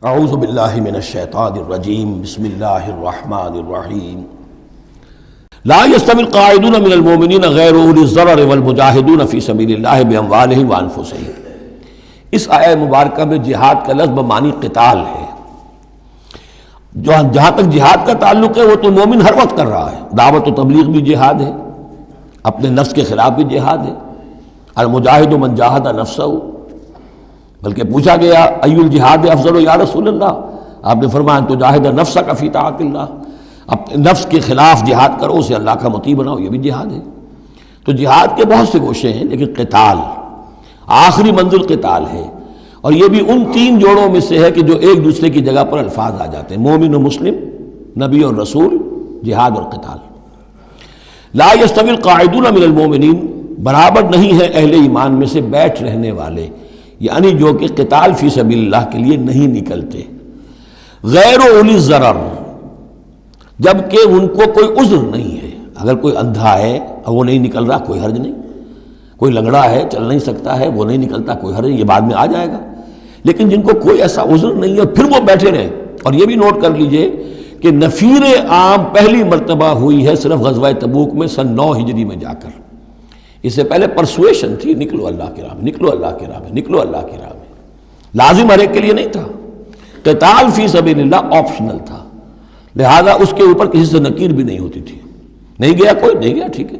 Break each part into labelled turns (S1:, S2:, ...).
S1: اعوذ باللہ من الشیطان الرجیم بسم اللہ الرحمن الرحیم لا يستوی القاعدون من المؤمنین غیر اولی الضرر والمجاہدون فی سبیل اللہ باموالہم وانفسہم۔ اس آیہ مبارکہ میں جہاد کا لفظ بمعنی قتال ہے۔ جہاں تک جہاد کا تعلق ہے وہ تو مومن ہر وقت کر رہا ہے، دعوت و تبلیغ بھی جہاد ہے، اپنے نفس کے خلاف بھی جہاد ہے۔ المجاہد من جاہد نفسہ، بلکہ پوچھا گیا ای الجہاد افضل یا رسول اللہ، آپ نے فرمایا ان تجاہد نفسک فی طاعت اللہ، اپنے نفس کے خلاف جہاد کرو، اسے اللہ کا مطیع بناؤ، یہ بھی جہاد ہے۔ تو جہاد کے بہت سے گوشے ہیں، لیکن قتال آخری منزل قتال ہے، اور یہ بھی ان تین جوڑوں میں سے ہے کہ جو ایک دوسرے کی جگہ پر الفاظ آ جاتے ہیں، مومن و مسلم، نبی اور رسول، جہاد اور قتال۔ لا یستوی القاعدون من المؤمنین، برابر نہیں ہے اہل ایمان میں سے بیٹھ رہنے والے، یعنی جو کہ قتال فی سبیل اللہ کے لیے نہیں نکلتے، غیر اولی الضرر، جبکہ ان کو کوئی عذر نہیں ہے۔ اگر کوئی اندھا ہے اور وہ نہیں نکل رہا، کوئی حرج نہیں، کوئی لنگڑا ہے چل نہیں سکتا ہے وہ نہیں نکلتا، کوئی حرج نہیں، یہ بعد میں آ جائے گا۔ لیکن جن کو کوئی ایسا عذر نہیں ہے اور پھر وہ بیٹھے رہیں، اور یہ بھی نوٹ کر لیجئے کہ نفیر عام پہلی مرتبہ ہوئی ہے صرف غزوہ تبوک میں سن 9 ہجری میں جا کر۔ اس سے پہلے پرسویشن تھی، نکلو اللہ کی راہ میں، نکلو اللہ کی راہ میں، نکلو اللہ کی راہ میں، لازم ہر ایک کے لیے نہیں تھا۔ قتال فی سبیل اللہ آپشنل تھا، لہذا اس کے اوپر کسی سے نکیر بھی نہیں ہوتی تھی۔ نہیں گیا کوئی، نہیں گیا ٹھیک ہے،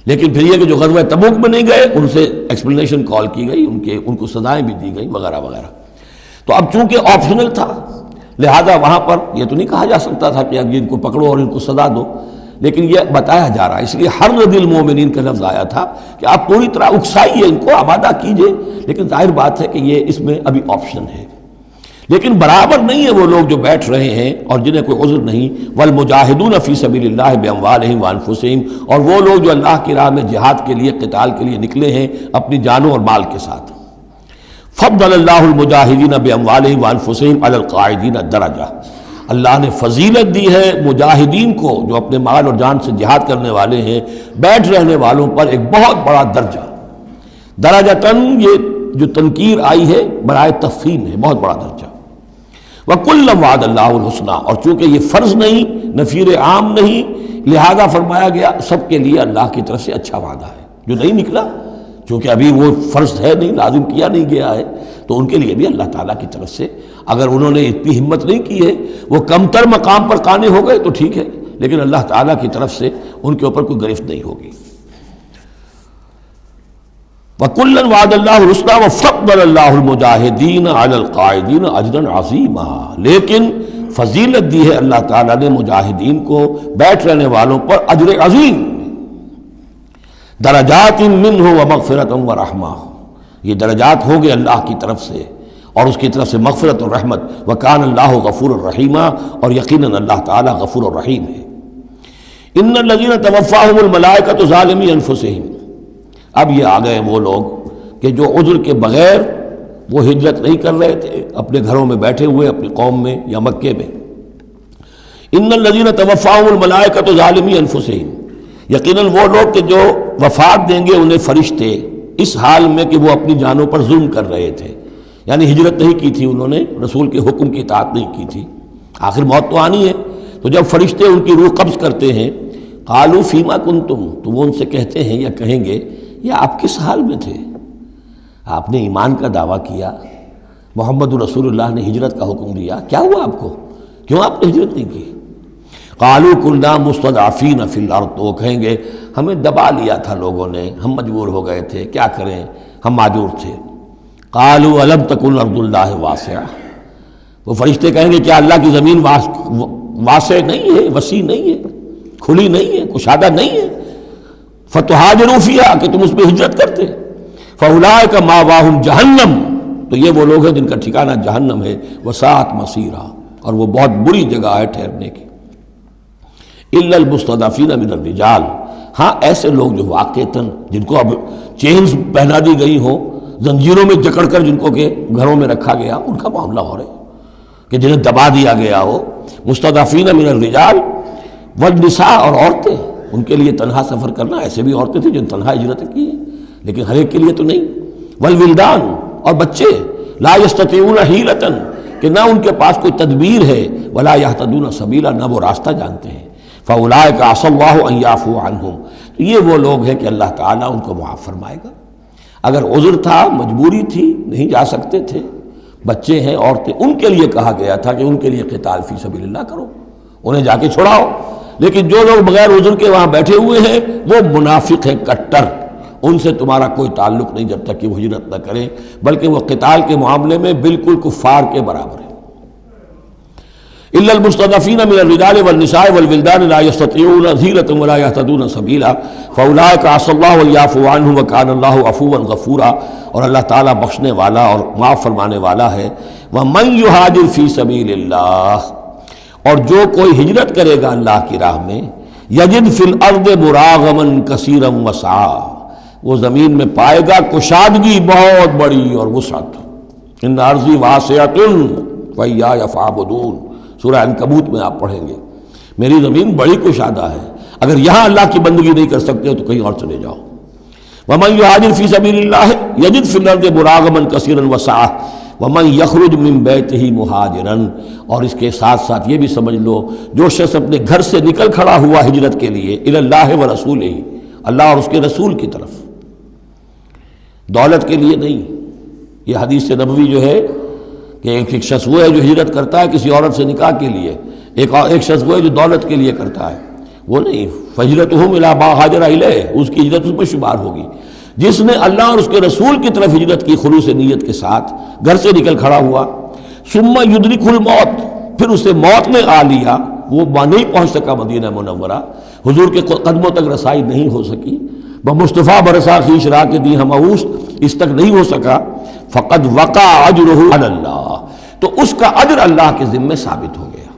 S1: لیکن پھر یہ کہ جو غزوہ تبوک میں نہیں گئے ان سے ایکسپلینیشن کال کی گئی، ان کو سزائیں بھی دی گئی وغیرہ وغیرہ۔ تو اب چونکہ آپشنل تھا، لہذا وہاں پر یہ تو نہیں کہا جا سکتا تھا کہ اب ان کو پکڑو اور ان کو سزا دو، لیکن یہ بتایا جا رہا ہے، اس لیے حرض المومنین کا لفظ آیا تھا کہ آپ پوری طرح اکسائیے، ان کو آمادہ کیجئے، لیکن ظاہر بات ہے کہ یہ اس میں ابھی آپشن ہے۔ لیکن برابر نہیں ہے وہ لوگ جو بیٹھ رہے ہیں اور جنہیں کوئی عذر نہیں، والمجاہدون فی سبیل اللہ باموالہم وانفسہم، اور وہ لوگ جو اللہ کی راہ میں جہاد کے لیے، قتال کے لیے نکلے ہیں اپنی جانوں اور مال کے ساتھ۔ فضل اللہ المجاہدین باموالہم وانفسہم علی القاعدین درجہ، اللہ نے فضیلت دی ہے مجاہدین کو جو اپنے مال اور جان سے جہاد کرنے والے ہیں، بیٹھ رہنے والوں پر ایک بہت بڑا درجہ۔ درجتاً یہ جو تنکیر آئی ہے برائے تفخیم ہے، بہت بڑا درجہ۔ وَكُلًّا وَعَدَ اللَّهُ الْحُسْنَىٰ، اور چونکہ یہ فرض نہیں، نفیر عام نہیں، لہذا فرمایا گیا سب کے لیے اللہ کی طرف سے اچھا وعدہ ہے۔ جو نہیں نکلا، چونکہ ابھی وہ فرض ہے نہیں، لازم کیا نہیں گیا ہے، تو ان کے لیے بھی اللہ تعالیٰ کی طرف سے، اگر انہوں نے اتنی ہمت نہیں کی ہے، وہ کمتر مقام پر قانے ہو گئے تو ٹھیک ہے، لیکن اللہ تعالیٰ کی طرف سے ان کے اوپر کوئی گرفت نہیں ہوگی۔ وَكُلًّا وَعَدَ اللَّهُ الْحُسْنَىٰ وَفَضَّلَ اللَّهُ الْمُجَاهِدِينَ عَلَى الْقَاعِدِينَ أَجْرًا عَظِيمًا، لیکن فضیلت دی ہے اللہ تعالیٰ نے مجاہدین کو بیٹھ رہنے والوں پر اجر عظیم۔ درجات منہ ومغفرۃ ورحمہ، یہ درجات ہوں گے اللہ کی طرف سے اور اس کی طرف سے مغفرت اور رحمت۔ وکان اللہ غفور الرحیم، اور یقیناً اللہ تعالیٰ غفور الرحیم ہے۔ ان الذین توفاہم الملائکۃ ظالمی انفسہم، اب یہ آ گئے وہ لوگ کہ جو عذر کے بغیر وہ ہجرت نہیں کر رہے تھے، اپنے گھروں میں بیٹھے ہوئے اپنی قوم میں یا مکے میں۔ ان الذین توفاہم الملائکۃ ظالمی انفسہم، یقیناً وہ لوگ کہ جو وفات دیں گے انہیں فرشتے اس حال میں کہ وہ اپنی جانوں پر ظلم کر رہے تھے، یعنی ہجرت نہیں کی تھی انہوں نے، رسول کے حکم کی اطاعت نہیں کی تھی، آخر موت تو آنی ہے۔ تو جب فرشتے ان کی روح قبض کرتے ہیں، قالوا فیما کنتم، تو وہ ان سے کہتے ہیں یا کہیں گے یہ آپ کس حال میں تھے؟ آپ نے ایمان کا دعویٰ کیا، محمد رسول اللہ نے ہجرت کا حکم دیا، کیا ہوا آپ کو؟ کیوں آپ نے ہجرت نہیں کی؟ قالوا كنا مستضعفین فی الارض، تو وہ کہیں گے ہمیں دبا لیا تھا لوگوں نے، ہم مجبور ہو گئے تھے، کیا کریں، ہم معذور تھے۔ قالوا الم تکن ارض اللہ واسعہ، وہ فرشتے کہیں گے کیا اللہ کی زمین واسع نہیں ہے، وسیع نہیں ہے، کھلی نہیں ہے، کشادہ نہیں ہے؟ فتہاجروا فیہا، کہ تم اس پہ ہجرت کرتے۔ فاولئک مأواہم جہنم، تو یہ وہ لوگ ہیں جن کا ٹھکانہ جہنم ہے، وساءت مصیرا، اور وہ بہت بری جگہ ہے ٹھہرنے کی۔ الا المستضعفین من الرجال، ہاں ایسے لوگ جو واقعتاً جن کو اب چینز پہنا دی گئی ہوں، زنجیروں میں جکڑ کر جن کو کہ گھروں میں رکھا گیا، ان کا معاملہ ہو رہا ہے کہ جنہیں دبا دیا گیا ہو۔ مستضعفین من الرجال والنساء، اور عورتیں، ان کے لیے تنہا سفر کرنا، ایسے بھی عورتیں تھیں جن تنہا ہجرت کی ہے، لیکن ہر ایک کے لیے تو نہیں۔ والولدان، اور بچے، لا یستطیعون حیلۃ، کہ نہ ان کے پاس کوئی تدبیر ہے، ولا یہتدون سبیلا، نہ وہ راستہ جانتے ہیں۔ فاولئک عسى اللہ ان یعفو عنہم، تو یہ وہ لوگ ہیں کہ اللہ تعالیٰ ان کو معاف فرمائے گا۔ اگر عذر تھا، مجبوری تھی، نہیں جا سکتے تھے، بچے ہیں، عورتیں، ان کے لیے کہا گیا تھا کہ ان کے لیے قتال فی سبیل اللہ کرو، انہیں جا کے چھڑاؤ۔ لیکن جو لوگ بغیر عذر کے وہاں بیٹھے ہوئے ہیں وہ منافق ہیں کٹر، ان سے تمہارا کوئی تعلق نہیں جب تک کہ وہ ہجرت نہ کریں، بلکہ وہ قتال کے معاملے میں بالکل کفار کے برابر ہیں۔ الا المستضعفین من الرجال والنساء والولدان لا يستطيعون حیلة ولا يهتدون سبیلا فاولئک عسى الله ان يعفو عنهم وكان الله عفوا غفورا، اور اللہ تعالیٰ بخشنے والا اور معاف فرمانے والا ہے۔ ومن يهاجر في سبيل الله، اور جو کوئی ہجرت کرے گا اللہ کی راہ میں، یجد فی الارض مراغما کثیرا وسعا، وہ زمین میں پائے گا کشادگی بہت بڑی اور وسعت۔ ان ارضی واسعۃ فإیایا فاعبدون، سورہ عنکبوت میں آپ پڑھیں گے، میری زمین بڑی کشادہ ہے، اگر یہاں اللہ کی بندگی نہیں کر سکتے ہو تو کہیں اور چلے جاؤ۔ ومن یہاجر فی سبیل اللہ یجد فی الارض مراغما کثیرا وسعا ومن یخرج من بیتہ مہاجرا، اور اس کے ساتھ ساتھ یہ بھی سمجھ لو جو شخص اپنے گھر سے نکل کھڑا ہوا ہجرت کے لیے الی اللہ ورسولہ، اللہ اور اس کے رسول کی طرف، دولت کے لیے نہیں۔ یہ حدیث نبوی جو ہے کہ ایک شخص وہ ہے جو ہجرت کرتا ہے کسی عورت سے نکاح کے لیے، ایک شخص وہ ہے جو دولت کے لیے کرتا ہے، وہ نہیں۔ فہجرتہم الی ما ہاجر الیہ، اس کی ہجرت اس میں شمار ہوگی۔ جس نے اللہ اور اس کے رسول کی طرف ہجرت کی خلوص نیت کے ساتھ، گھر سے نکل کھڑا ہوا، ثم یدرکہ الموت، پھر اسے موت نے آ لیا، وہ نہیں پہنچ سکا مدینہ منورہ، حضور کے قدموں تک رسائی نہیں ہو سکی، بمصطفیٰ برسا خیش را کے دی ہم اوست، اس تک نہیں ہو سکا، فقد وقع اجرہ علی اللہ، تو اس کا اجر اللہ کے ذمے ثابت ہو گیا۔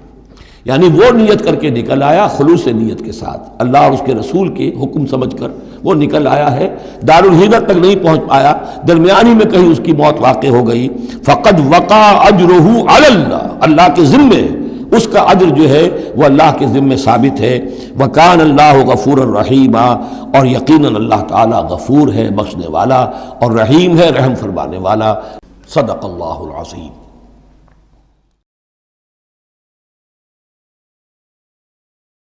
S1: یعنی وہ نیت کر کے نکل آیا خلوص نیت کے ساتھ، اللہ اور اس کے رسول کے حکم سمجھ کر وہ نکل آیا ہے، دارالہجرت تک نہیں پہنچ پایا، درمیانی میں کہیں اس کی موت واقع ہو گئی، فقد وقع اجرہ علی اللہ، اللہ کے ذمے اس کا اجر جو ہے وہ اللہ کے ذمے ثابت ہے۔ وکان اللہ غفور الرحیم، اور یقیناً اللہ تعالیٰ غفور ہے، بخشنے والا، اور رحیم ہے، رحم فرمانے والا۔ صدق اللہ العظیم۔